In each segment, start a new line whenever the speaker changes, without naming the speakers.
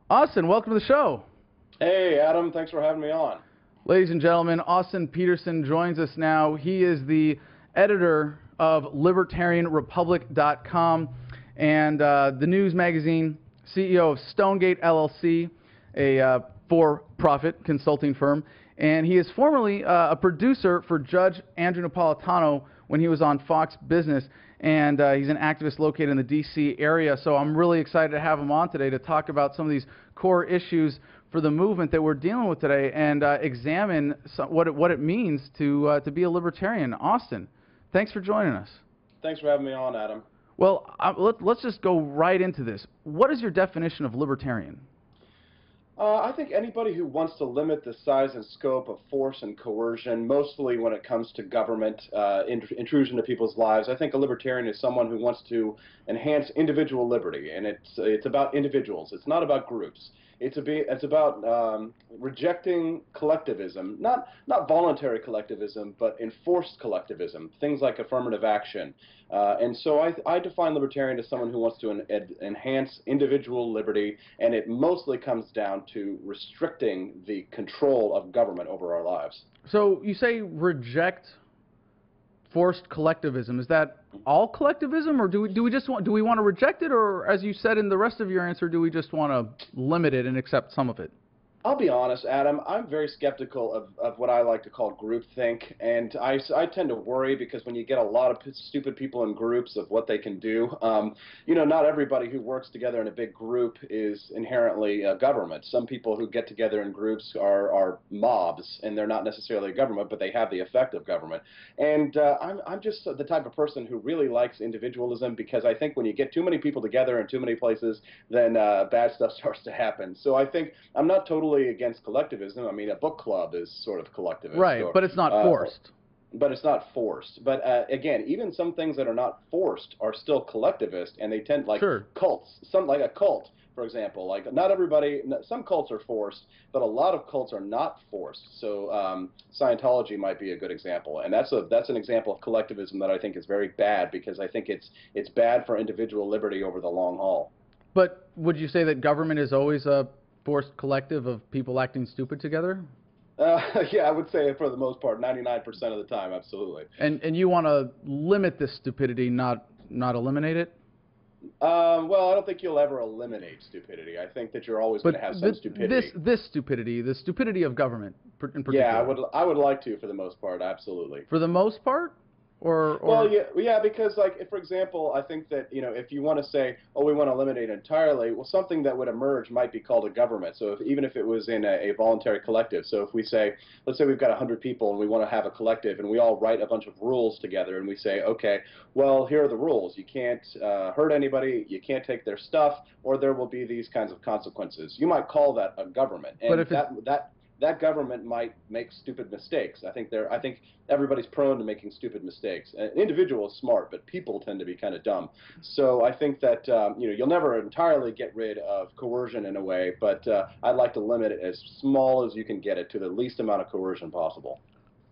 Austin, welcome to the show.
Hey, Adam, thanks for having me on.
Ladies and gentlemen, Austin Peterson joins us now. He is the editor of LibertarianRepublic.com and the news magazine, CEO of Stonegate LLC, a for-profit consulting firm. And he is formerly a producer for Judge Andrew Napolitano when he was on Fox Business. And he's an activist located in the D.C. area. So I'm really excited to have him on today to talk about some of these core issues for the movement that we're dealing with today and examine what it means to be a libertarian. Austin, thanks for joining us.
Thanks for having me on, Adam.
Well, let's just go right into this. What is your definition of libertarian?
I think anybody who wants to limit the size and scope of force and coercion, mostly when it comes to government intrusion into people's lives, I think a libertarian is someone who wants to enhance individual liberty, and it's about individuals. It's not about groups. It's about rejecting collectivism, not voluntary collectivism, but enforced collectivism, things like affirmative action. And so I define libertarian as someone who wants to enhance individual liberty, and it mostly comes down to restricting the control of government over our lives.
So you say reject forced collectivism. Is that all collectivism, or do we want to reject it, or as you said in the rest of your answer, do we just want to limit it and accept some of it?
I'll be honest, Adam, I'm very skeptical of what I like to call groupthink, and I tend to worry because when you get a lot of stupid people in groups of what they can do, you know, not everybody who works together in a big group is inherently government. Some people who get together in groups are mobs, and they're not necessarily government, but they have the effect of government. And I'm just the type of person who really likes individualism, because I think when you get too many people together in too many places, then bad stuff starts to happen. So I think I'm not totally against collectivism. I mean, a book club is sort of collectivist.
Right, but it's not forced.
But it's not forced. But again, even some things that are not forced are still collectivist, and they tend, like cults, like a cult, for example. Like, not everybody, some cults are forced, but a lot of cults are not forced. So Scientology might be a good example, and that's an example of collectivism that I think is very bad, because I think it's bad for individual liberty over the long haul.
But would you say that government is always a forced collective of people acting stupid together?
Yeah, I would say for the most part, 99% of the time, absolutely.
And you want to limit this stupidity, not eliminate it?
Well, I don't think you'll ever eliminate stupidity. I think that you're always going to have some stupidity.
This stupidity, the stupidity of government in particular.
Yeah, I would like to, for the most part, absolutely.
For the most part?
Well, yeah, because, like, if, for example, I think that, you know, if you want to say, oh, we want to eliminate it entirely, well, something that would emerge might be called a government. So even if it was in a voluntary collective, so if we say, let's say we've got 100 people and we want to have a collective, and we all write a bunch of rules together, and we say, okay, well, here are the rules. You can't hurt anybody, you can't take their stuff, or there will be these kinds of consequences. You might call that a government. And that government might make stupid mistakes. I think everybody's prone to making stupid mistakes. An individual is smart, but people tend to be kind of dumb. So I think that you know, you'll never entirely get rid of coercion in a way, but I'd like to limit it as small as you can get it, to the least amount of coercion possible.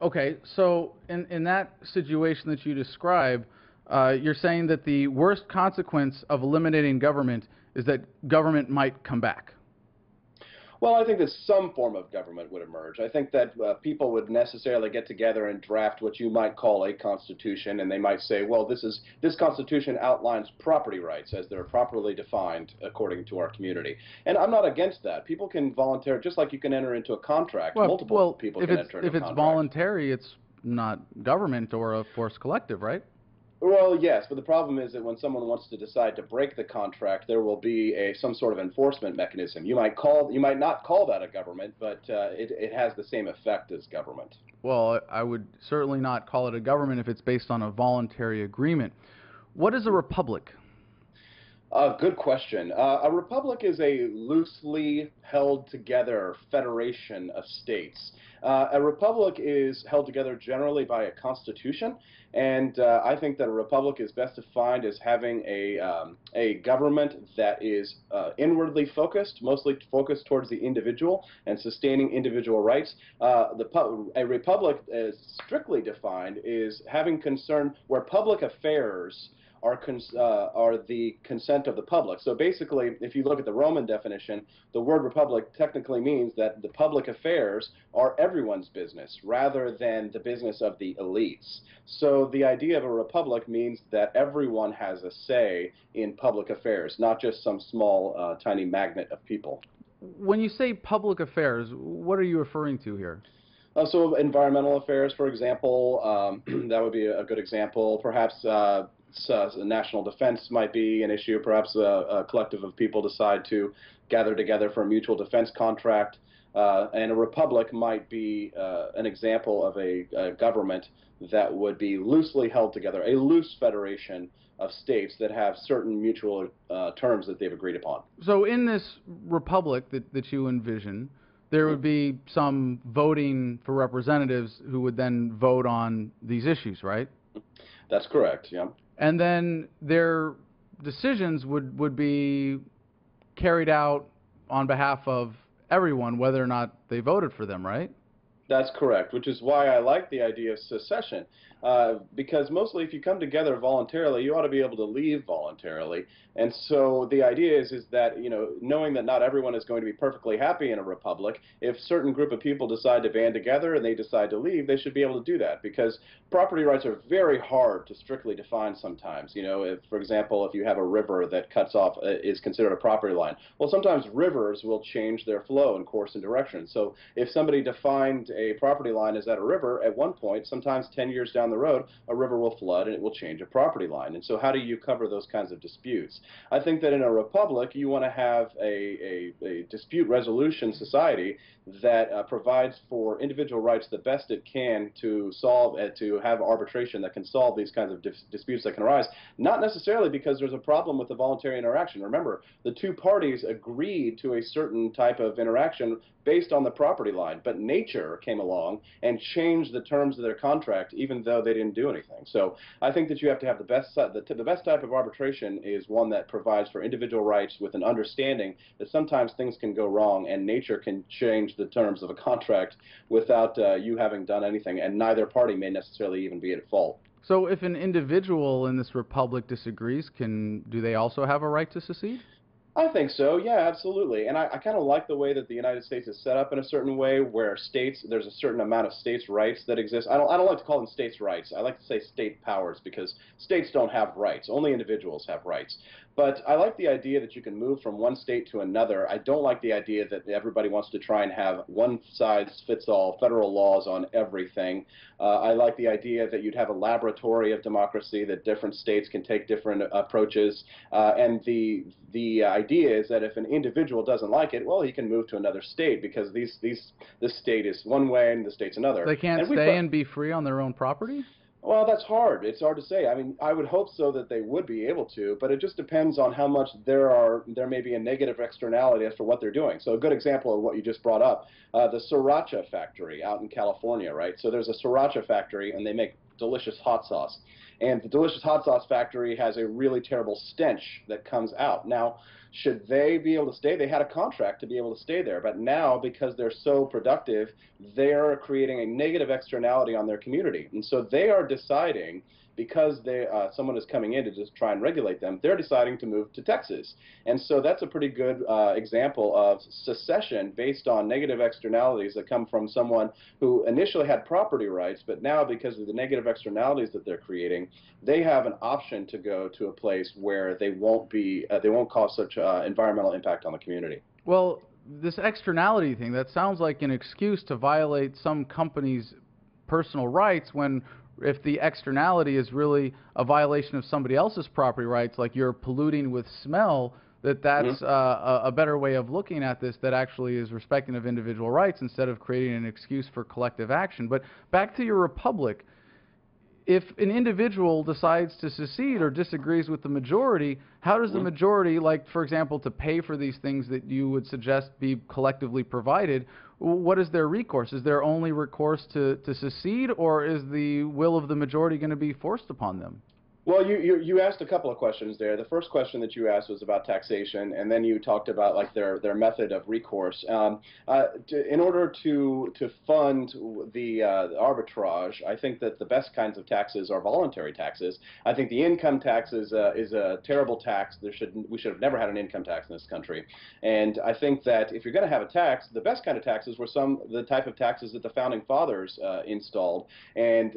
Okay, so in that situation that you describe, you're saying that the worst consequence of eliminating government is that government might come back.
Well, I think that some form of government would emerge. I think that people would necessarily get together and draft what you might call a constitution, and they might say, well, this constitution outlines property rights as they're properly defined according to our community. And I'm not against that. People can volunteer, just like you can enter into a contract. Multiple people can enter into a contract.
If it's voluntary, it's not government or a forced collective, right?
Well, yes, but the problem is that when someone wants to decide to break the contract, there will be some sort of enforcement mechanism. You might not call that a government, but it has the same effect as government.
Well, I would certainly not call it a government if it's based on a voluntary agreement. What is a republic?
Good question. A republic is a loosely held together federation of states. A republic is held together generally by a constitution, and I think that a republic is best defined as having a government that is inwardly focused, mostly focused towards the individual and sustaining individual rights. A republic, as strictly defined, is having concern where public affairs are the consent of the public. So basically, if you look at the Roman definition, the word republic technically means that the public affairs are everyone's business rather than the business of the elites. So the idea of a republic means that everyone has a say in public affairs, not just some small, tiny magnet of people.
When you say public affairs, what are you referring to here?
So environmental affairs, for example, that would be a good example. Perhaps national defense might be an issue. Perhaps a collective of people decide to gather together for a mutual defense contract. And a republic might be an example of a government that would be loosely held together, a loose federation of states that have certain mutual terms that they've agreed upon.
So in this republic that you envision, there would be some voting for representatives who would then vote on these issues, right?
That's correct, yeah.
And then their decisions would be carried out on behalf of everyone, whether or not they voted for them, right?
That's correct, which is why I like the idea of secession, because mostly if you come together voluntarily, you ought to be able to leave voluntarily. And so the idea is that, you know, knowing that not everyone is going to be perfectly happy in a republic, if a certain group of people decide to band together and they decide to leave, they should be able to do that, because property rights are very hard to strictly define sometimes. You know, if, for example, if you have a river that cuts off, is considered a property line, well, sometimes rivers will change their flow and course and direction. So if somebody defined a property line as at a river, at one point, sometimes 10 years down the road, a river will flood and it will change a property line. And so how do you cover those kinds of disputes? I think that in a republic, you want to have a dispute resolution society that provides for individual rights the best it can to solve, to have arbitration that can solve these kinds of disputes that can arise, not necessarily because there's a problem with the voluntary interaction. Remember, the two parties agreed to a certain type of interaction based on the property line, but nature came along and changed the terms of their contract even though they didn't do anything. So I think that you have to have the best type of arbitration is one that provides for individual rights with an understanding that sometimes things can go wrong and nature can change the terms of a contract without you having done anything, and neither party may necessarily even be at fault.
So if an individual in this republic disagrees, do they also have a right to secede?
I think so, yeah, absolutely. And I kind of like the way that the United States is set up in a certain way where there's a certain amount of states' rights that exist. I don't like to call them states' rights. I like to say state powers because states don't have rights. Only individuals have rights. But I like the idea that you can move from one state to another. I don't like the idea that everybody wants to try and have one-size-fits-all federal laws on everything. I like the idea that you'd have a laboratory of democracy, that different states can take different approaches. And the idea is that if an individual doesn't like it, well, he can move to another state because this state is one way and the state's another.
They can't stay and be free on their own property?
Well, that's hard. It's hard to say. I mean, I would hope so that they would be able to, but it just depends on how much there may be a negative externality as to what they're doing. So a good example of what you just brought up, the Sriracha factory out in California, right? So there's a Sriracha factory, and they make delicious hot sauce. And the delicious hot sauce factory has a really terrible stench that comes out. Now, should they be able to stay? They had a contract to be able to stay there, but now because they're so productive, they're creating a negative externality on their community. And so they are deciding, because someone is coming in to just try and regulate them, they're deciding to move to Texas. And so that's a pretty good example of secession based on negative externalities that come from someone who initially had property rights, but now because of the negative externalities that they're creating, they have an option to go to a place where they won't cause such environmental impact on the community.
Well, this externality thing, that sounds like an excuse to violate some company's personal rights when if the externality is really a violation of somebody else's property rights, like you're polluting with smell, that's a better way of looking at this that actually is respecting of individual rights instead of creating an excuse for collective action. But back to your republic, if an individual decides to secede or disagrees with the majority, how does the majority, like, for example, to pay for these things that you would suggest be collectively provided, what is their recourse? Is there only recourse to secede, or is the will of the majority going to be forced upon them?
Well, you asked a couple of questions there. The first question that you asked was about taxation, and then you talked about like their method of recourse. In order to fund the arbitrage, I think that the best kinds of taxes are voluntary taxes. I think the income tax is a terrible tax. We should have never had an income tax in this country. And I think that if you're going to have a tax, the best kind of taxes were the type of taxes that the founding fathers installed. And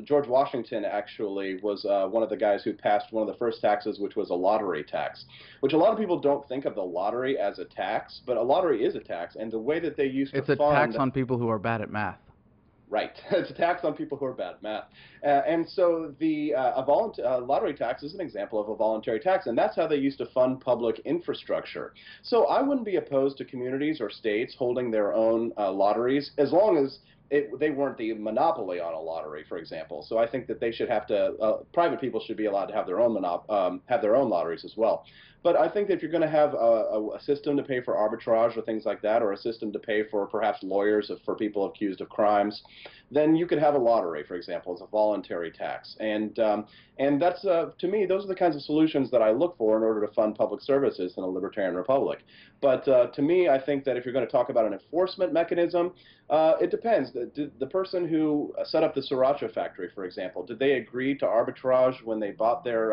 George Washington actually was one of the guys who passed one of the first taxes, which was a lottery tax, which a lot of people don't think of the lottery as a tax, but a lottery is a tax, and the way that they used to
It's a tax on people who are bad at math.
Right. It's a tax on people who are bad at math. And so a lottery tax is an example of a voluntary tax, and that's how they used to fund public infrastructure. So I wouldn't be opposed to communities or states holding their own lotteries as long as they weren't the monopoly on a lottery, for example. So I think that they should have to, private people should be allowed to have their own lotteries as well. But I think that if you're going to have a system to pay for arbitrage or things like that, or a system to pay for perhaps lawyers for people accused of crimes, then you could have a lottery, for example, as a voluntary tax. And that's, to me, those are the kinds of solutions that I look for in order to fund public services in a libertarian republic. But to me, I think that if you're going to talk about an enforcement mechanism, it depends. The person who set up the Sriracha factory, for example, did they agree to arbitrage when they bought their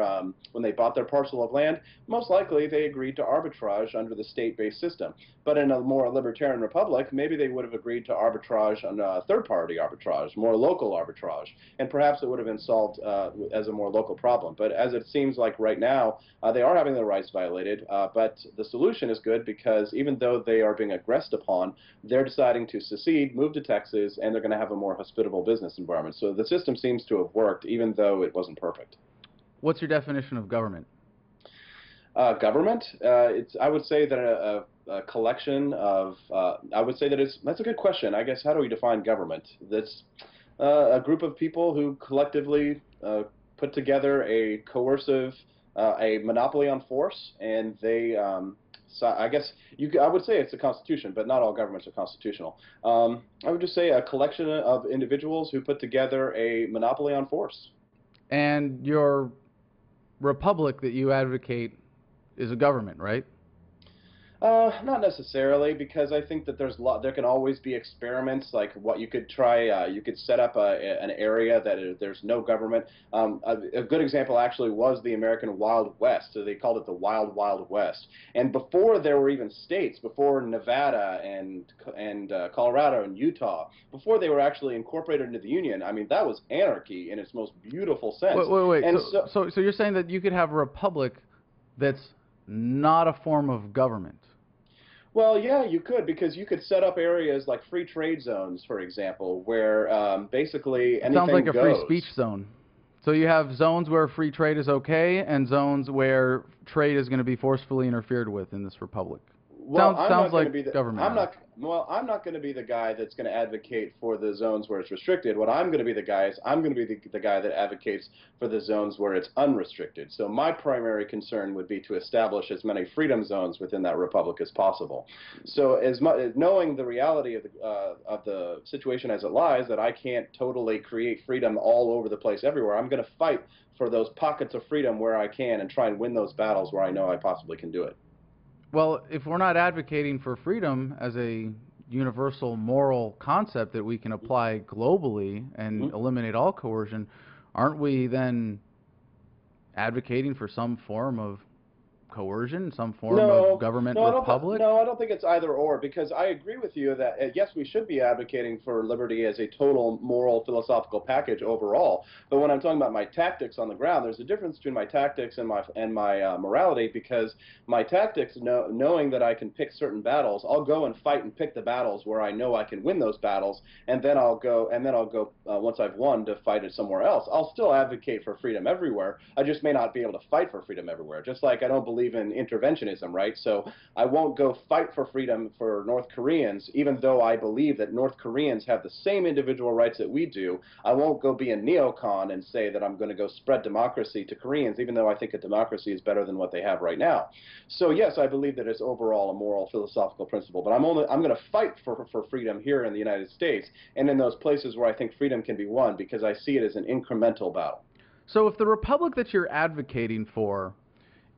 parcel of land? Most likely, they agreed to arbitrage under the state-based system. But in a more libertarian republic, maybe they would have agreed to arbitrage on third-party arbitrage, more local arbitrage, and perhaps it would have been solved as a more local problem. But as it seems like right now, they are having their rights violated. But the solution is good because even though they are being aggressed upon, they're deciding to secede, move to Texas, and they're going to have a more hospitable business environment. So the system seems to have worked, even though it wasn't perfect.
What's your definition of government?
Government? I would say that a collection of. I would say that that's a good question. I guess how do we define government? That's a group of people who collectively put together a coercive, a monopoly on force, and they. So I guess I would say it's the Constitution, but not all governments are constitutional. I would just say a collection of individuals who put together a monopoly on force.
And your republic that you advocate is a government, right?
Not necessarily, because I think that there can always be experiments, like what you could try. You could set up an area that there's no government. A good example actually was the American Wild West. So they called it the Wild Wild West. And before there were even states, before Nevada and Colorado and Utah, before they were actually incorporated into the Union, I mean, that was anarchy in its most beautiful sense.
Wait.
And
so you're saying that you could have a republic that's not a form of government?
Well, yeah, you could, because you could set up areas like free trade zones, for example, where basically anything
Sounds like a
goes.
free speech zone. So you have zones where free trade is okay and zones where trade is going to be forcefully interfered with in this republic.
Well,
sounds like government.
I'm not going to be the guy that's going to advocate for the zones where it's restricted. What I'm going to be the guy is I'm going to be the guy that advocates for the zones where it's unrestricted. So my primary concern would be to establish as many freedom zones within that republic as possible. So knowing the reality of the situation as it lies, that I can't totally create freedom all over the place everywhere, I'm going to fight for those pockets of freedom where I can and try and win those battles where I know I possibly can do it.
Well, if we're not advocating for freedom as a universal moral concept that we can apply globally and eliminate all coercion, aren't we then advocating for some form of coercion, some form of government republic?
No, I don't think it's either or, because I agree with you that yes, we should be advocating for liberty as a total moral philosophical package overall. But when I'm talking about my tactics on the ground, there's a difference between my tactics and my morality, because my tactics, knowing that I can pick certain battles, I'll go and fight and pick the battles where I know I can win those battles, and then I'll go once I've won to fight it somewhere else. I'll still advocate for freedom everywhere. I just may not be able to fight for freedom everywhere. Just like I don't believe in interventionism, right? So I won't go fight for freedom for North Koreans, even though I believe that North Koreans have the same individual rights that we do. I won't go be a neocon and say that I'm going to go spread democracy to Koreans, even though I think a democracy is better than what they have right now. So yes, I believe that it's overall a moral philosophical principle, but I'm going to fight for freedom here in the United States and in those places where I think freedom can be won, because I see it as an incremental battle.
So if the republic that you're advocating for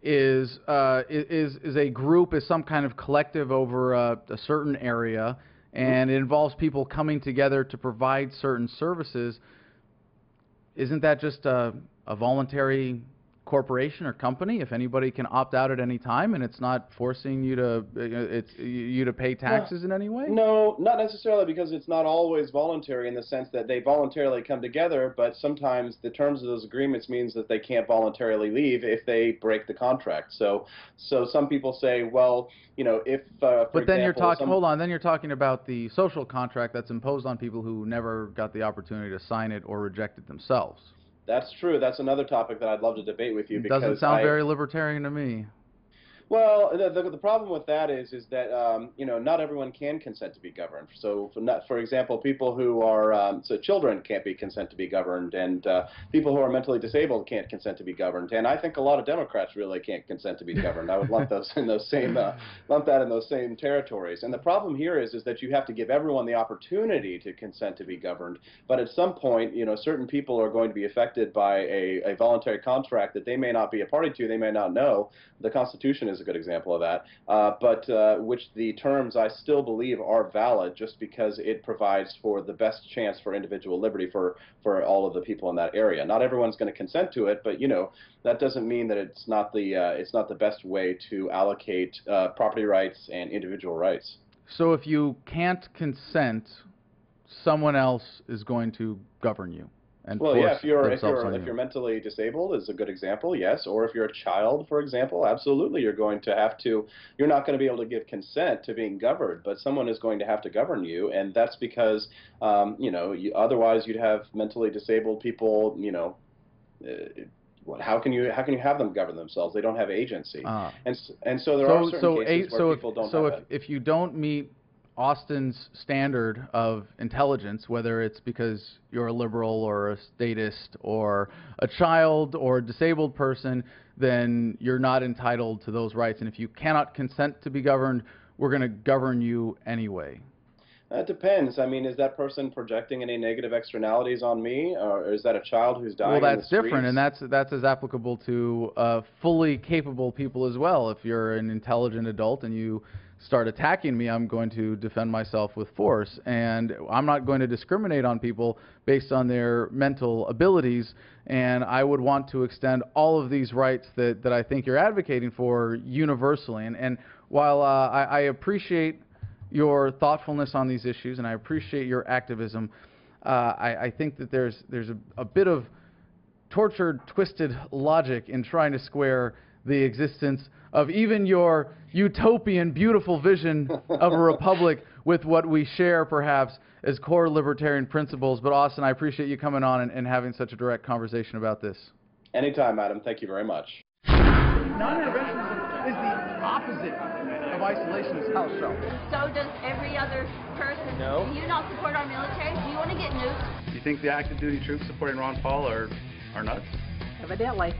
is a group, is some kind of collective over a certain area, and it involves people coming together to provide certain services, isn't that just a voluntary corporation or company? If anybody can opt out at any time, and it's not forcing you to pay taxes in any way?
No, not necessarily, because it's not always voluntary in the sense that they voluntarily come together, but sometimes the terms of those agreements means that they can't voluntarily leave if they break the contract. So some people say, well, you know, if
but then you're talking, hold on, then you're talking about the social contract that's imposed on people who never got the opportunity to sign it or reject it themselves.
That's true. That's another topic that I'd love to debate with you.
It doesn't sound very libertarian to me.
Well, the problem with that is that you know, not everyone can consent to be governed. So, for example, people who are so children can't be consent to be governed, and people who are mentally disabled can't consent to be governed. And I think a lot of Democrats really can't consent to be governed. I would lump those in those same lump that in those same territories. And the problem here is that you have to give everyone the opportunity to consent to be governed. But at some point, you know, certain people are going to be affected by a voluntary contract that they may not be a party to, they may not know. The Constitution is a good example of that, but which the terms I still believe are valid just because it provides for the best chance for individual liberty for all of the people in that area. Not everyone's going to consent to it, but you know, that doesn't mean that it's not the best way to allocate property rights and individual rights.
So if you can't consent, someone else is going to govern you.
Well, yeah, if you're mentally disabled is a good example, yes. Or if you're a child, for example, absolutely, you're not going to be able to give consent to being governed, but someone is going to have to govern you, and that's because, you know, otherwise you'd have mentally disabled people, you know. How can you have them govern themselves? They don't have agency, and so there are certain cases where people don't have that.
So if you don't meet Austin's standard of intelligence, whether it's because you're a liberal or a statist or a child or a disabled person, then you're not entitled to those rights. And if you cannot consent to be governed, we're going to govern you anyway.
That depends. I mean, is that person projecting any negative externalities on me, or is that a child who's dying?
Well, that's different, and that's as applicable to fully capable people as well. If you're an intelligent adult and you start attacking me, I'm going to defend myself with force, and I'm not going to discriminate on people based on their mental abilities, and I would want to extend all of these rights that I think you're advocating for universally. And while I appreciate your thoughtfulness on these issues and I appreciate your activism, I think that there's a bit of tortured, twisted logic in trying to square the existence of even your utopian, beautiful vision of a republic with what we share, perhaps, as core libertarian principles. But Austin, I appreciate you coming on and having such a direct conversation about this.
Anytime, Adam. Thank you very much.
Non-interventionism is the opposite of isolationist house show.
So does every other person.
No.
Do you not support our military? Do you want to get nuked?
Do you think the active duty troops supporting Ron Paul are nuts?
Evidently.